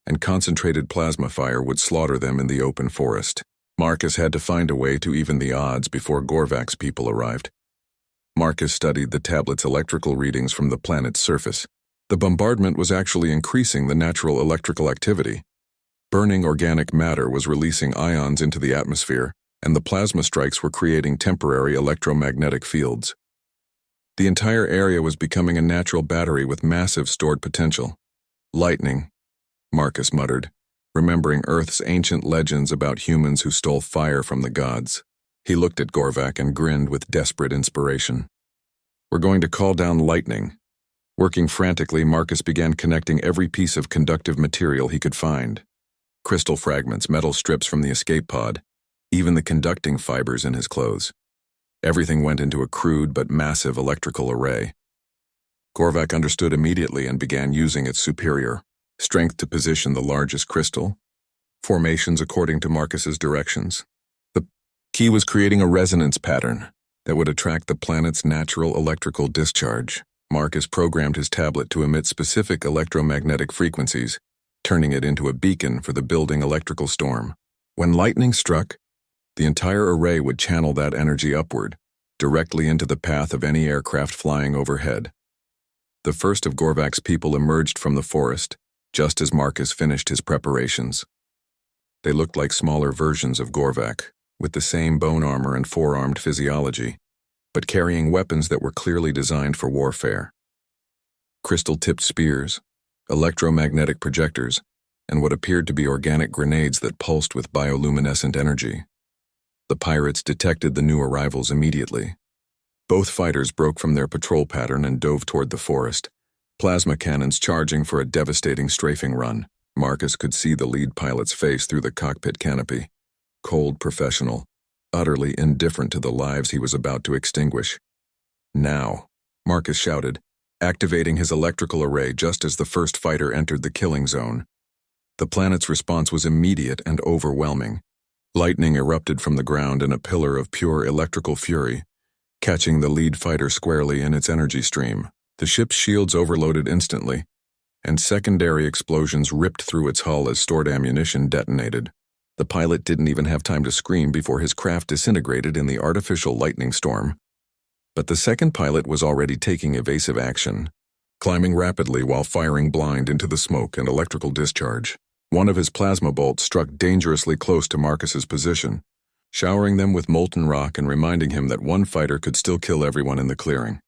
and concentrated plasma fire would slaughter them in the open forest. Marcus had to find a way to even the odds before Gorvak's people arrived. Marcus studied the tablet's electrical readings from the planet's surface. The bombardment was actually increasing the natural electrical activity. Burning organic matter was releasing ions into the atmosphere, and the plasma strikes were creating temporary electromagnetic fields. The entire area was becoming a natural battery with massive stored potential. "Lightning," Marcus muttered, remembering Earth's ancient legends about humans who stole fire from the gods. He looked at Gorvak and grinned with desperate inspiration. "We're going to call down lightning." Working frantically, Marcus began connecting every piece of conductive material he could find. Crystal fragments, metal strips from the escape pod, even the conducting fibers in his clothes. Everything went into a crude but massive electrical array. Gorvak understood immediately and began using its superior strength to position the largest crystal formations according to Marcus's directions. The key was creating a resonance pattern that would attract the planet's natural electrical discharge. Marcus programmed his tablet to emit specific electromagnetic frequencies, turning it into a beacon for the building electrical storm. When lightning struck, the entire array would channel that energy upward, directly into the path of any aircraft flying overhead. The first of Gorvak's people emerged from the forest, just as Marcus finished his preparations. They looked like smaller versions of Gorvak, with the same bone armor and four-armed physiology, but carrying weapons that were clearly designed for warfare. Crystal-tipped spears, electromagnetic projectors, and what appeared to be organic grenades that pulsed with bioluminescent energy. The pirates detected the new arrivals immediately. Both fighters broke from their patrol pattern and dove toward the forest, plasma cannons charging for a devastating strafing run. Marcus could see the lead pilot's face through the cockpit canopy. Cold professional, utterly indifferent to the lives he was about to extinguish. "Now," Marcus shouted, activating his electrical array just as the first fighter entered the killing zone. The planet's response was immediate and overwhelming. Lightning erupted from the ground in a pillar of pure electrical fury, catching the lead fighter squarely in its energy stream. The ship's shields overloaded instantly, and secondary explosions ripped through its hull as stored ammunition detonated. The pilot didn't even have time to scream before his craft disintegrated in the artificial lightning storm. But the second pilot was already taking evasive action, climbing rapidly while firing blind into the smoke and electrical discharge. One of his plasma bolts struck dangerously close to Marcus's position, showering them with molten rock and reminding him that one fighter could still kill everyone in the clearing.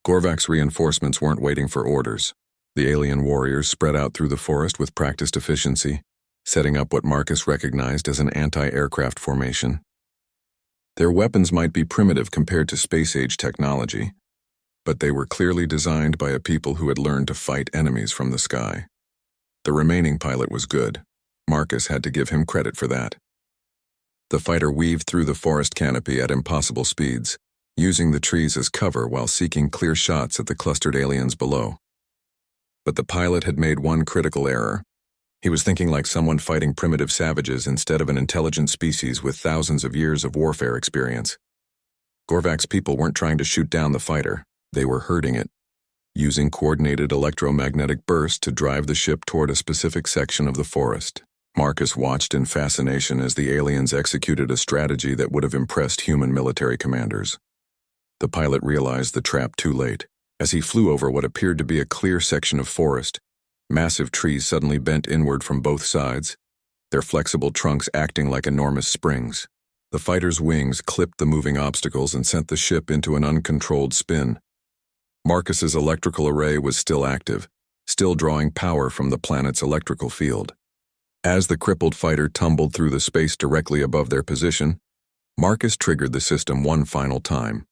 Gorvak's reinforcements weren't waiting for orders. The alien warriors spread out through the forest with practiced efficiency, setting up what Marcus recognized as an anti-aircraft formation. Their weapons might be primitive compared to space-age technology, but they were clearly designed by a people who had learned to fight enemies from the sky. The remaining pilot was good. Marcus had to give him credit for that. The fighter weaved through the forest canopy at impossible speeds, using the trees as cover while seeking clear shots at the clustered aliens below. But the pilot had made one critical error. He was thinking like someone fighting primitive savages instead of an intelligent species with thousands of years of warfare experience. Gorvak's people weren't trying to shoot down the fighter. They were hurting it, using coordinated electromagnetic bursts to drive the ship toward a specific section of the forest. Marcus watched in fascination as the aliens executed a strategy that would have impressed human military commanders. The pilot realized the trap too late. As he flew over what appeared to be a clear section of forest, massive trees suddenly bent inward from both sides, their flexible trunks acting like enormous springs. The fighter's wings clipped the moving obstacles and sent the ship into an uncontrolled spin. Marcus's electrical array was still active, still drawing power from the planet's electrical field. As the crippled fighter tumbled through the space directly above their position, Marcus triggered the system one final time.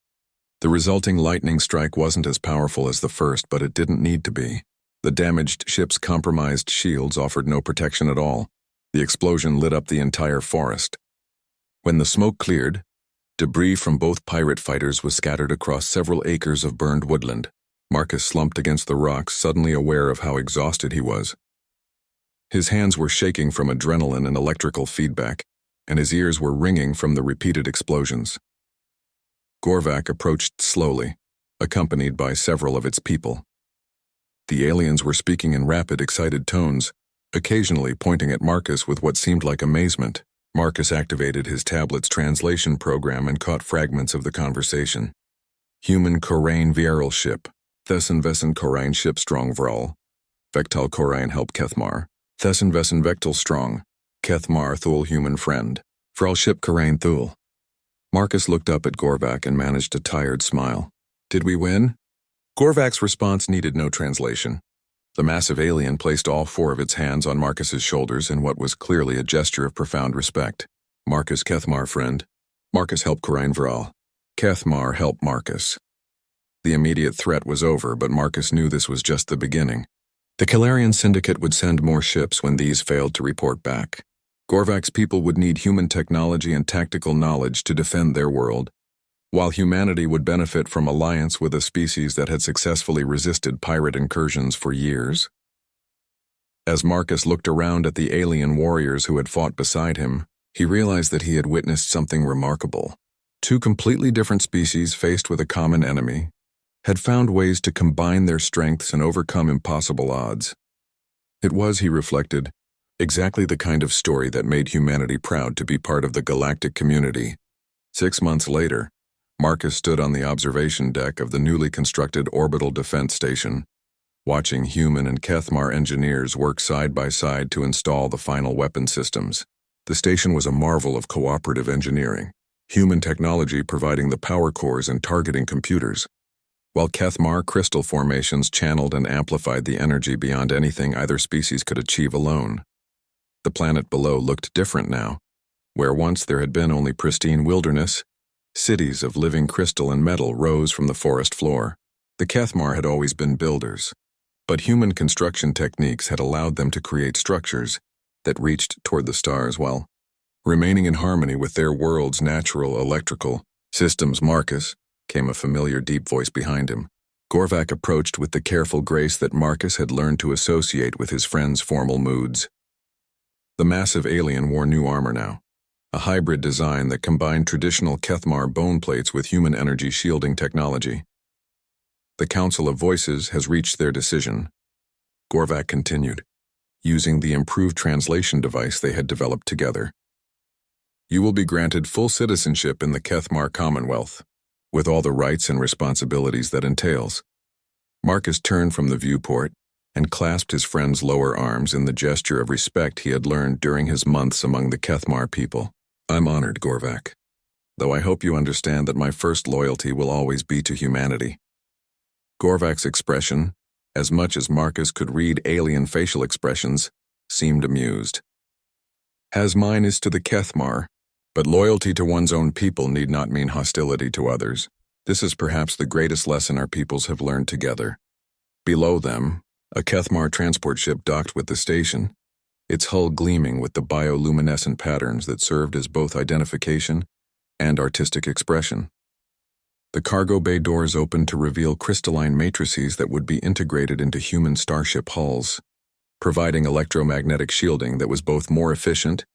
The resulting lightning strike wasn't as powerful as the first, but it didn't need to be. The damaged ship's compromised shields offered no protection at all. The explosion lit up the entire forest. When the smoke cleared, debris from both pirate fighters was scattered across several acres of burned woodland. Marcus slumped against the rocks, suddenly aware of how exhausted he was. His hands were shaking from adrenaline and electrical feedback, and his ears were ringing from the repeated explosions. Gorvak approached slowly, accompanied by several of its people. The aliens were speaking in rapid, excited tones, occasionally pointing at Marcus with what seemed like amazement. Marcus activated his tablet's translation program and caught fragments of the conversation. Human Korain Vieral ship, Thesson Vesson Korain ship strong Vral, Vectal Korain help Kethmar, Thesson Vesson Vectal strong, Kethmar Thul human friend, Vral ship Korain Thul. Marcus looked up at Gorvak and managed a tired smile. Did we win? Gorvak's response needed no translation. The massive alien placed all four of its hands on Marcus's shoulders in what was clearly a gesture of profound respect. Marcus Kethmar friend. Marcus help Korain Vral. Kethmar help Marcus. The immediate threat was over, but Marcus knew this was just the beginning. The Calarian Syndicate would send more ships when these failed to report back. Gorvak's people would need human technology and tactical knowledge to defend their world, while humanity would benefit from alliance with a species that had successfully resisted pirate incursions for years. As Marcus looked around at the alien warriors who had fought beside him, he realized that he had witnessed something remarkable. Two completely different species faced with a common enemy had found ways to combine their strengths and overcome impossible odds. It was, he reflected, exactly the kind of story that made humanity proud to be part of the galactic community. 6 months later, Marcus stood on the observation deck of the newly constructed orbital defense station, watching human and Kethmar engineers work side by side to install the final weapon systems. The station was a marvel of cooperative engineering, human technology providing the power cores and targeting computers, while Kethmar crystal formations channeled and amplified the energy beyond anything either species could achieve alone. The planet below looked different now. Where once there had been only pristine wilderness, cities of living crystal and metal rose from the forest floor. The Kethmar had always been builders, but human construction techniques had allowed them to create structures that reached toward the stars while remaining in harmony with their world's natural electrical systems. Marcus, came a familiar deep voice behind him. Gorvak approached with the careful grace that Marcus had learned to associate with his friend's formal moods. The massive alien wore new armor now, a hybrid design that combined traditional Kethmar bone plates with human energy shielding technology. The Council of Voices has reached their decision, Gorvak continued, using the improved translation device they had developed together. You will be granted full citizenship in the Kethmar Commonwealth, with all the rights and responsibilities that entails. Marcus turned from the viewport and clasped his friend's lower arms in the gesture of respect he had learned during his months among the Kethmar people. I'm honored, Gorvak, though I hope you understand that my first loyalty will always be to humanity. Gorvak's expression, as much as Marcus could read alien facial expressions, seemed amused. As mine is to the Kethmar, but loyalty to one's own people need not mean hostility to others. This is perhaps the greatest lesson our peoples have learned together. Below them, a Kethmar transport ship docked with the station, its hull gleaming with the bioluminescent patterns that served as both identification and artistic expression. The cargo bay doors opened to reveal crystalline matrices that would be integrated into human starship hulls, providing electromagnetic shielding that was both more efficient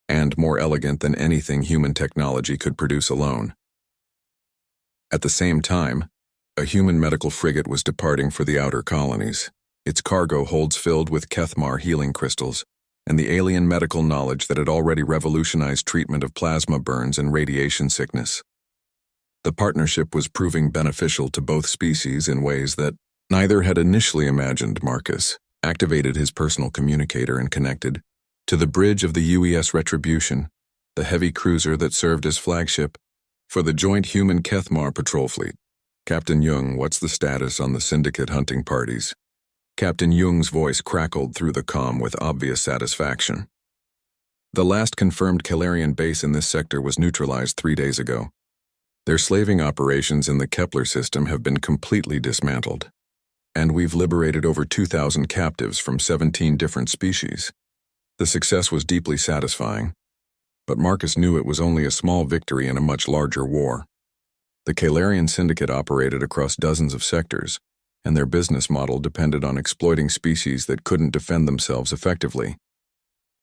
and more elegant than anything human technology could produce alone. At the same time, a human medical frigate was departing for the outer colonies, its cargo holds filled with Kethmar healing crystals and the alien medical knowledge that had already revolutionized treatment of plasma burns and radiation sickness. The partnership was proving beneficial to both species in ways that neither had initially imagined. Marcus activated his personal communicator and connected to the bridge of the UES Retribution, the heavy cruiser that served as flagship for the joint human Kethmar patrol fleet. Captain Jung, what's the status on the syndicate hunting parties? Captain Jung's voice crackled through the comm with obvious satisfaction. The last confirmed Kalarian base in this sector was neutralized 3 days ago. Their slaving operations in the Kepler system have been completely dismantled, and we've liberated over 2,000 captives from 17 different species. The success was deeply satisfying, but Marcus knew it was only a small victory in a much larger war. The Kalarian syndicate operated across dozens of sectors, and their business model depended on exploiting species that couldn't defend themselves effectively.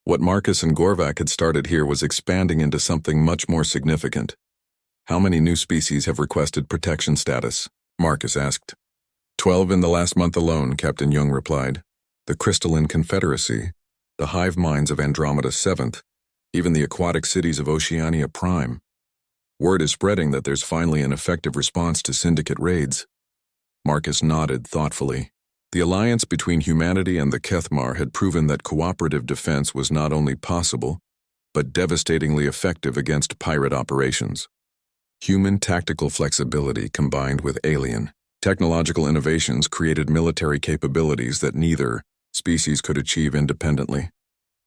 What Marcus and Gorvak had started here was expanding into something much more significant. How many new species have requested protection status? Marcus asked. 12 in the last month alone, Captain Jung replied. The Crystalline Confederacy, the hive minds of Andromeda 7th, even the aquatic cities of Oceania Prime. Word is spreading that there's finally an effective response to syndicate raids. Marcus nodded thoughtfully. The alliance between humanity and the Kethmar had proven that cooperative defense was not only possible, but devastatingly effective against pirate operations. Human tactical flexibility combined with alien technological innovations created military capabilities that neither species could achieve independently.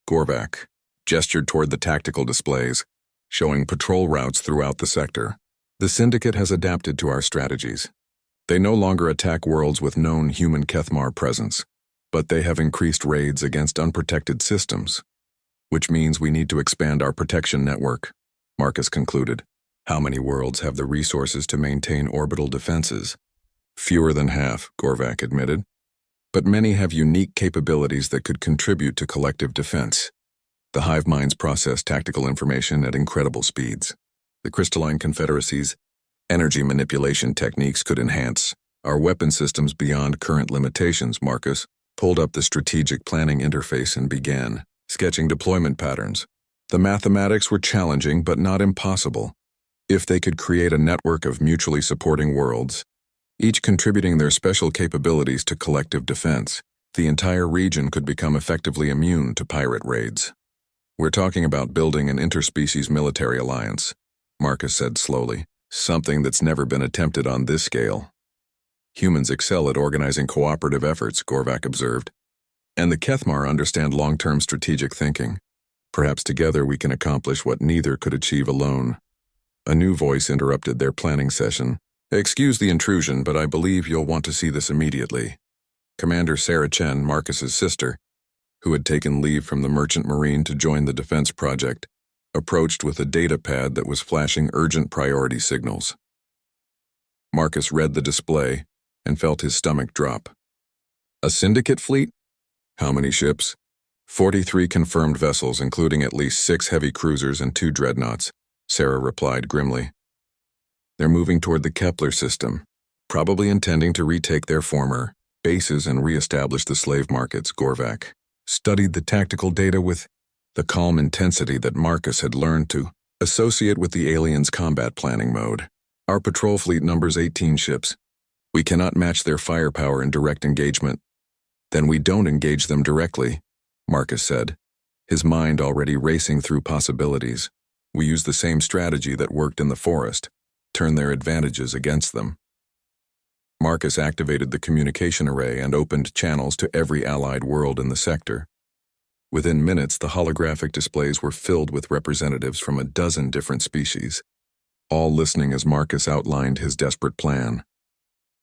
Gorvak gestured toward the tactical displays, showing patrol routes throughout the sector. The syndicate has adapted to our strategies. They no longer attack worlds with known human Kethmar presence, but they have increased raids against unprotected systems, which means we need to expand our protection network, Marcus concluded. How many worlds have the resources to maintain orbital defenses? Fewer than half, Gorvak admitted, but many have unique capabilities that could contribute to collective defense. The hive minds process tactical information at incredible speeds. The Crystalline Confederacy's energy manipulation techniques could enhance our weapon systems beyond current limitations. Marcus pulled up the strategic planning interface and began sketching deployment patterns. The mathematics were challenging but not impossible. If they could create a network of mutually supporting worlds, each contributing their special capabilities to collective defense, the entire region could become effectively immune to pirate raids. We're talking about building an interspecies military alliance, Marcus said slowly. Something that's never been attempted on this scale. Humans excel at organizing cooperative efforts, Gorvak observed. And the Kethmar understand long-term strategic thinking. Perhaps together we can accomplish what neither could achieve alone. A new voice interrupted their planning session. Excuse the intrusion, but I believe you'll want to see this immediately. Commander Sarah Chen, Marcus's sister, who had taken leave from the Merchant Marine to join the defense project, approached with a data pad that was flashing urgent priority signals. Marcus read the display and felt his stomach drop. A syndicate fleet? How many ships? 43 confirmed vessels, including at least 6 heavy cruisers and 2 dreadnoughts, Sarah replied grimly. They're moving toward the Kepler system, probably intending to retake their former bases and re-establish the slave markets. Gorvak studied the tactical data with the calm intensity that Marcus had learned to Associate with the aliens' combat planning mode. Our patrol fleet numbers 18 ships. We cannot match their firepower in direct engagement. Then we don't engage them directly, Marcus said, his mind already racing through possibilities. We use the same strategy that worked in the forest, turn their advantages against them. Marcus activated the communication array and opened channels to every allied world in the sector. Within minutes, the holographic displays were filled with representatives from a dozen different species, all listening as Marcus outlined his desperate plan.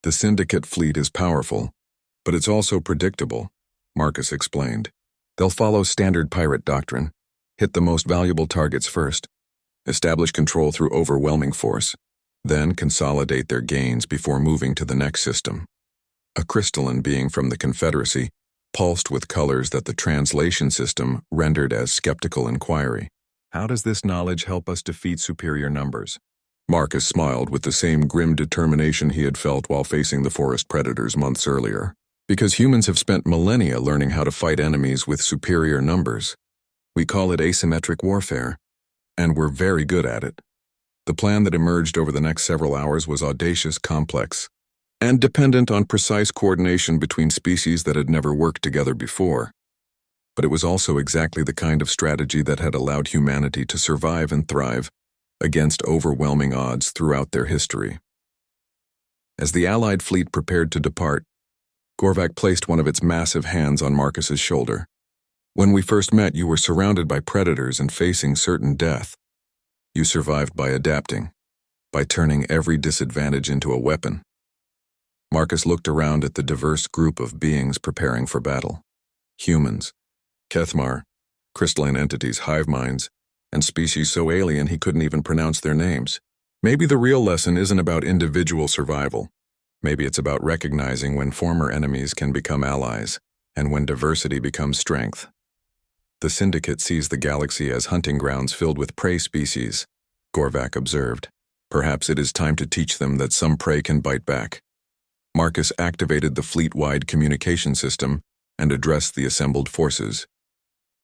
The Syndicate fleet is powerful, but it's also predictable, Marcus explained. They'll follow standard pirate doctrine, hit the most valuable targets first, establish control through overwhelming force, then consolidate their gains before moving to the next system. A crystalline being from the Confederacy pulsed with colors that the translation system rendered as skeptical inquiry. How does this knowledge help us defeat superior numbers? Marcus smiled with the same grim determination he had felt while facing the forest predators months earlier. Because humans have spent millennia learning how to fight enemies with superior numbers. We call it asymmetric warfare, and we're very good at it. The plan that emerged over the next several hours was audacious, complex, and dependent on precise coordination between species that had never worked together before. But it was also exactly the kind of strategy that had allowed humanity to survive and thrive against overwhelming odds throughout their history. As the Allied fleet prepared to depart, Gorvac placed one of its massive hands on Marcus's shoulder. When we first met, you were surrounded by predators and facing certain death. You survived by adapting, by turning every disadvantage into a weapon. Marcus looked around at the diverse group of beings preparing for battle. Humans, Kethmar, crystalline entities, hive minds, and species so alien he couldn't even pronounce their names. Maybe the real lesson isn't about individual survival. Maybe it's about recognizing when former enemies can become allies, and when diversity becomes strength. The Syndicate sees the galaxy as hunting grounds filled with prey species, Gorvac observed. Perhaps it is time to teach them that some prey can bite back. Marcus activated the fleet-wide communication system and addressed the assembled forces.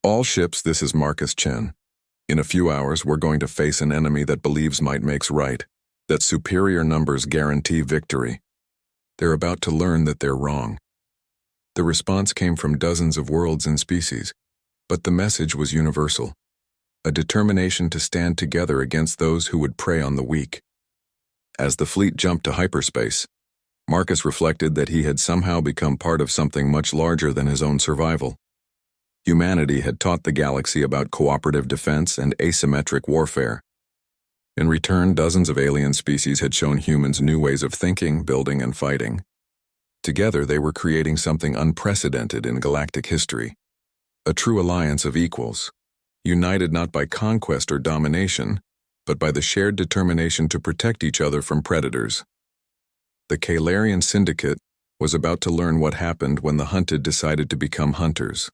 All ships, this is Marcus Chen. In a few hours, we're going to face an enemy that believes might makes right, that superior numbers guarantee victory. They're about to learn that they're wrong. The response came from dozens of worlds and species, but the message was universal, a determination to stand together against those who would prey on the weak. As the fleet jumped to hyperspace, Marcus reflected that he had somehow become part of something much larger than his own survival. Humanity had taught the galaxy about cooperative defense and asymmetric warfare. In return, dozens of alien species had shown humans new ways of thinking, building, and fighting. Together, they were creating something unprecedented in galactic history. A true alliance of equals, united not by conquest or domination, but by the shared determination to protect each other from predators. The Kaelarian Syndicate was about to learn what happened when the hunted decided to become hunters.